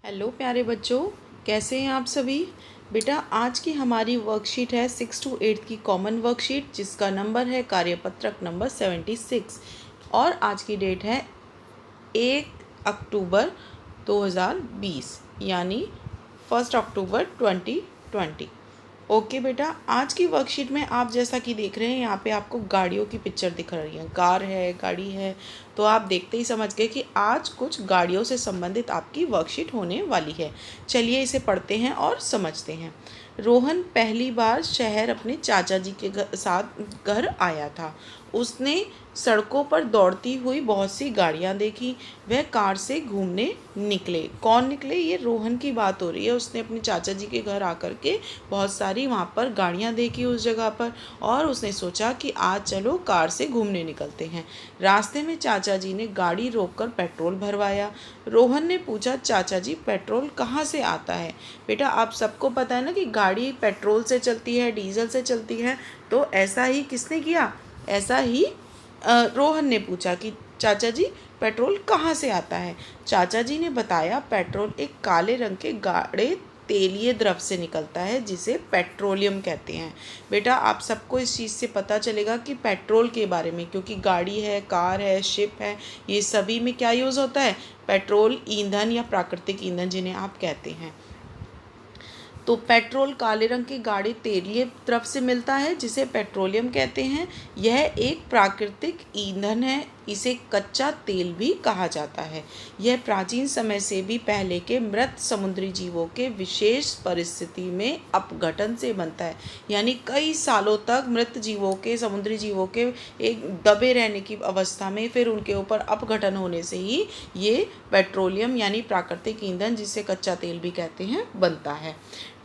Hello प्यारे बच्चों, कैसे हैं आप सभी। बेटा आज की हमारी वर्कशीट है 6 to 8 की कॉमन वर्कशीट, जिसका नंबर है कार्यपत्रक नंबर 76 और आज की डेट है 1 अक्टूबर 2020 यानी 1 अक्टूबर 2020। ओके बेटा, आज की वर्कशीट में आप जैसा कि देख रहे हैं यहाँ पे आपको गाड़ियों की पिक्चर दिख रही है, कार है, गाड़ी है। तो आप देखते ही समझ गए कि आज कुछ गाड़ियों से संबंधित आपकी वर्कशीट होने वाली है। चलिए इसे पढ़ते हैं और समझते हैं। रोहन पहली बार शहर अपने चाचा जी के साथ घर आया था। उसने सड़कों पर दौड़ती हुई बहुत सी गाड़ियाँ देखी। वह कार से घूमने निकले। कौन निकले? ये रोहन की बात हो रही है। उसने अपने चाचा जी के घर आकर के बहुत सारी वहाँ पर गाड़ियाँ देखी उस जगह पर, और उसने सोचा कि आज चलो कार से घूमने निकलते हैं। रास्ते में चाचा जी ने गाड़ी रोककर पेट्रोल भरवाया। रोहन ने पूछा, चाचा जी पेट्रोल कहाँ से आता है? बेटा आप सबको पता है ना कि गाड़ी पेट्रोल से चलती है, डीजल से चलती है। तो ऐसा ही किसने किया? ऐसा ही रोहन ने पूछा कि चाचा जी पेट्रोल कहाँ से आता है। चाचा जी ने बताया, पेट्रोल एक काले रंग के गाढ़े तेलीय द्रव से निकलता है जिसे पेट्रोलियम कहते हैं। बेटा आप सबको इस चीज़ से पता चलेगा कि पेट्रोल के बारे में, क्योंकि गाड़ी है, कार है, शिप है, ये सभी में क्या यूज़ होता है? पेट्रोल ईंधन या प्राकृतिक ईंधन जिन्हें आप कहते हैं। तो पेट्रोल काले रंग की गाड़ी तेलीय द्रव से मिलता है जिसे पेट्रोलियम कहते हैं। यह एक प्राकृतिक ईंधन है। इसे कच्चा तेल भी कहा जाता है। यह प्राचीन समय से भी पहले के मृत समुद्री जीवों के विशेष परिस्थिति में अपघटन से बनता है। यानी कई सालों तक मृत जीवों के, समुद्री जीवों के एक दबे रहने की अवस्था में फिर उनके ऊपर अपघटन होने से ही ये पेट्रोलियम यानी प्राकृतिक ईंधन, जिसे कच्चा तेल भी कहते हैं, बनता है।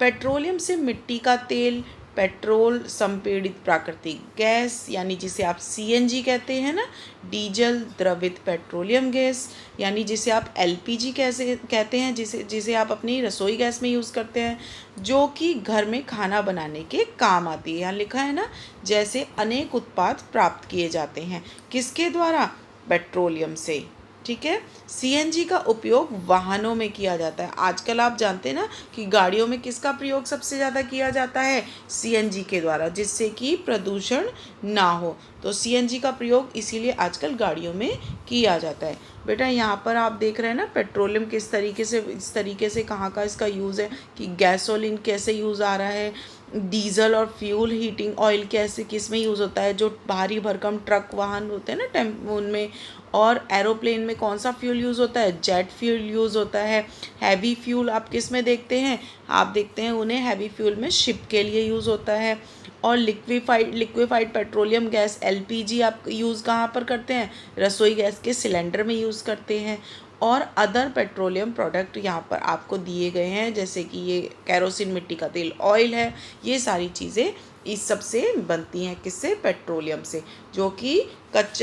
पेट्रोलियम से मिट्टी का तेल, पेट्रोल संपीड़ित प्राकृतिक गैस यानी जिसे आप सीएनजी कहते हैं ना, डीजल द्रवित पेट्रोलियम गैस यानी जिसे आप एलपीजी कैसे कहते हैं, जिसे आप अपनी रसोई गैस में यूज़ करते हैं, जो कि घर में खाना बनाने के काम आती है। यहाँ लिखा है ना, जैसे अनेक उत्पाद प्राप्त किए जाते हैं। किसके द्वारा? पेट्रोलियम से। ठीक है। सीएनजी का उपयोग वाहनों में किया जाता है। आजकल आप जानते हैं ना कि गाड़ियों में किसका प्रयोग सबसे ज़्यादा किया जाता है? सीएनजी के द्वारा, जिससे कि प्रदूषण ना हो। तो सीएनजी का प्रयोग इसीलिए आजकल गाड़ियों में किया जाता है। बेटा यहाँ पर आप देख रहे हैं ना, पेट्रोलियम किस तरीके से, इस तरीके से कहाँ का इसका यूज़ है कि गैसोलीन कैसे यूज़ आ रहा है, डीजल और फ्यूल हीटिंग ऑयल कैसे किस में यूज़ होता है, जो भारी भरकम ट्रक वाहन होते हैं ना टेम्पो उनमें, और एरोप्लेन में कौन सा फ्यूल यूज़ होता है? जेट फ्यूल यूज़ होता है। हैवी फ्यूल आप किस में देखते हैं? आप देखते हैं उन्हें हैवी फ्यूल में शिप के लिए यूज़ होता है। और लिक्विफाइड पेट्रोलियम गैस एलपीजी आप यूज़ कहाँ पर करते हैं? रसोई गैस के सिलेंडर में यूज़ करते हैं। और अदर पेट्रोलियम प्रोडक्ट यहाँ पर आपको दिए गए हैं, जैसे कि ये कैरोसिन, मिट्टी का तेल, ऑयल है। ये सारी चीज़ें इस सब से बनती हैं। किससे? पेट्रोलियम से, जो कि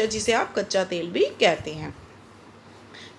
जिसे आप कच्चा तेल भी कहते हैं।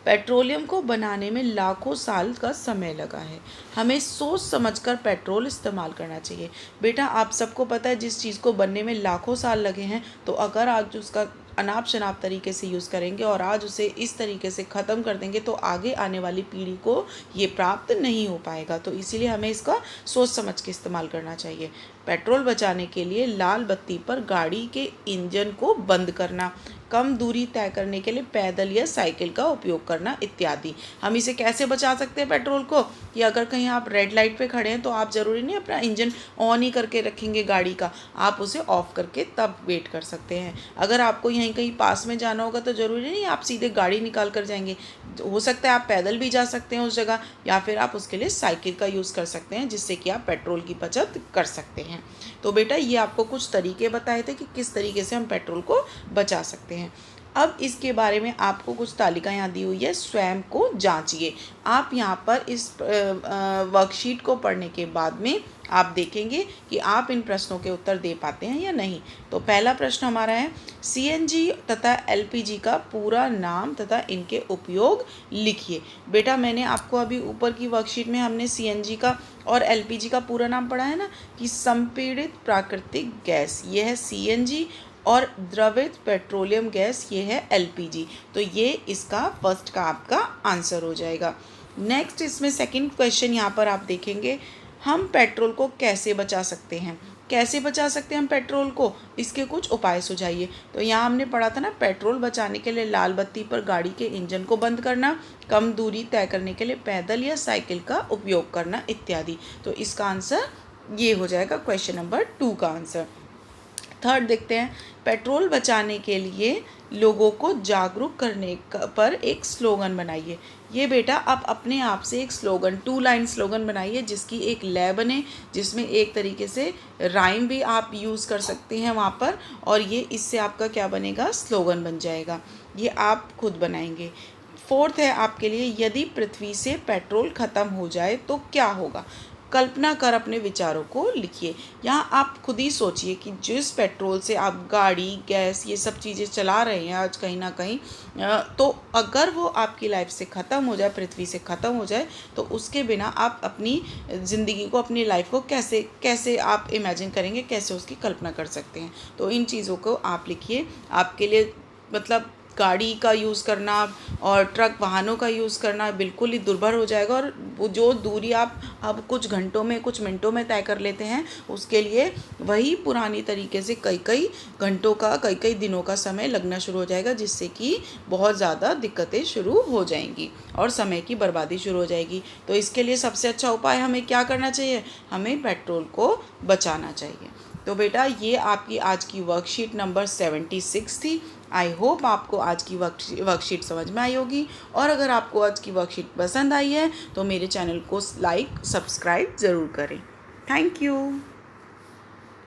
पेट्रोलियम को बनाने में लाखों साल का समय लगा है। हमें सोच समझकर पेट्रोल इस्तेमाल करना चाहिए। बेटा आप सबको पता है, जिस चीज़ को बनने में लाखों साल लगे हैं, तो अगर आज उसका अनाप शनाप तरीके से यूज़ करेंगे और आज उसे इस तरीके से ख़त्म कर देंगे, तो आगे आने वाली पीढ़ी को ये प्राप्त नहीं हो पाएगा। तो इसीलिए हमें इसका सोच समझ के इस्तेमाल करना चाहिए। पेट्रोल बचाने के लिए लाल बत्ती पर गाड़ी के इंजन को बंद करना, कम दूरी तय करने के लिए पैदल या साइकिल का उपयोग करना इत्यादि। हम इसे कैसे बचा सकते हैं पेट्रोल को? कि अगर कहीं आप रेड लाइट पे खड़े हैं तो आप ज़रूरी नहीं अपना इंजन ऑन ही करके रखेंगे गाड़ी का, आप उसे ऑफ़ करके तब वेट कर सकते हैं। अगर आपको यहीं कहीं पास में जाना होगा तो ज़रूरी नहीं आप सीधे गाड़ी निकाल कर जाएंगे। हो सकता है आप पैदल भी जा सकते हैं उस जगह, या फिर आप उसके लिए साइकिल का यूज़ कर सकते हैं, जिससे कि आप पेट्रोल की बचत कर सकते हैं। तो बेटा ये आपको कुछ तरीके बताए थे कि किस तरीके से हम पेट्रोल को बचा सकते हैं। अब इसके बारे में आपको कुछ तालिका यहाँ दी हुई है, स्वयं को जांचिए। आप यहाँ पर इस वर्कशीट को पढ़ने के बाद में आप देखेंगे कि आप इन प्रश्नों के उत्तर दे पाते हैं या नहीं। तो पहला प्रश्न हमारा है, सीएनजी तथा एलपीजी का पूरा नाम तथा इनके उपयोग लिखिए। बेटा मैंने आपको अभी ऊपर की वर्कशीट में हमने सीएनजी का और एलपीजी का पूरा नाम पढ़ा है ना, कि संपीड़ित प्राकृतिक गैस, यह है सीएनजी, और द्रवित पेट्रोलियम गैस ये है एलपीजी। तो ये इसका फर्स्ट का आपका आंसर हो जाएगा। नेक्स्ट इसमें सेकंड क्वेश्चन यहाँ पर आप देखेंगे, हम पेट्रोल को कैसे बचा सकते हैं। कैसे बचा सकते हैं हम पेट्रोल को, इसके कुछ उपाय सुझाइए। तो यहाँ हमने पढ़ा था ना, पेट्रोल बचाने के लिए लाल बत्ती पर गाड़ी के इंजन को बंद करना, कम दूरी तय करने के लिए पैदल या साइकिल का उपयोग करना इत्यादि। तो इसका आंसर ये हो जाएगा क्वेश्चन नंबर 2 का आंसर। थर्ड देखते हैं, पेट्रोल बचाने के लिए लोगों को जागरूक करने पर एक स्लोगन बनाइए। ये बेटा आप अपने आप से एक स्लोगन, 2 लाइन स्लोगन बनाइए जिसकी एक लय बने, जिसमें एक तरीके से राइम भी आप यूज़ कर सकते हैं वहाँ पर, और ये इससे आपका क्या बनेगा, स्लोगन बन जाएगा। ये आप खुद बनाएंगे। फोर्थ है आपके लिए, यदि पृथ्वी से पेट्रोल ख़त्म हो जाए तो क्या होगा। कल्पना कर अपने विचारों को लिखिए। यहाँ आप खुद ही सोचिए कि जिस पेट्रोल से आप गाड़ी, गैस, ये सब चीज़ें चला रहे हैं आज कहीं ना कहीं, तो अगर वो आपकी लाइफ से ख़त्म हो जाए, पृथ्वी से ख़त्म हो जाए, तो उसके बिना आप अपनी ज़िंदगी को, अपनी लाइफ को कैसे कैसे आप इमेजिन करेंगे, कैसे उसकी कल्पना कर सकते हैं। तो इन चीज़ों को आप लिखिए। आपके लिए मतलब गाड़ी का यूज़ करना और ट्रक वाहनों का यूज़ करना बिल्कुल ही दुर्भर हो जाएगा, और वो जो दूरी आप अब कुछ घंटों में, कुछ मिनटों में तय कर लेते हैं, उसके लिए वही पुरानी तरीके से कई कई घंटों का, कई कई दिनों का समय लगना शुरू हो जाएगा, जिससे कि बहुत ज़्यादा दिक्कतें शुरू हो जाएंगी और समय की बर्बादी शुरू हो जाएगी। तो इसके लिए सबसे अच्छा उपाय हमें क्या करना चाहिए, हमें पेट्रोल को बचाना चाहिए। तो बेटा ये आपकी आज की वर्कशीट नंबर 76 थी। आई होप आपको आज की वर्कशीट समझ में आई होगी, और अगर आपको आज की वर्कशीट पसंद आई है तो मेरे चैनल को लाइक, सब्सक्राइब ज़रूर करें। Thank you.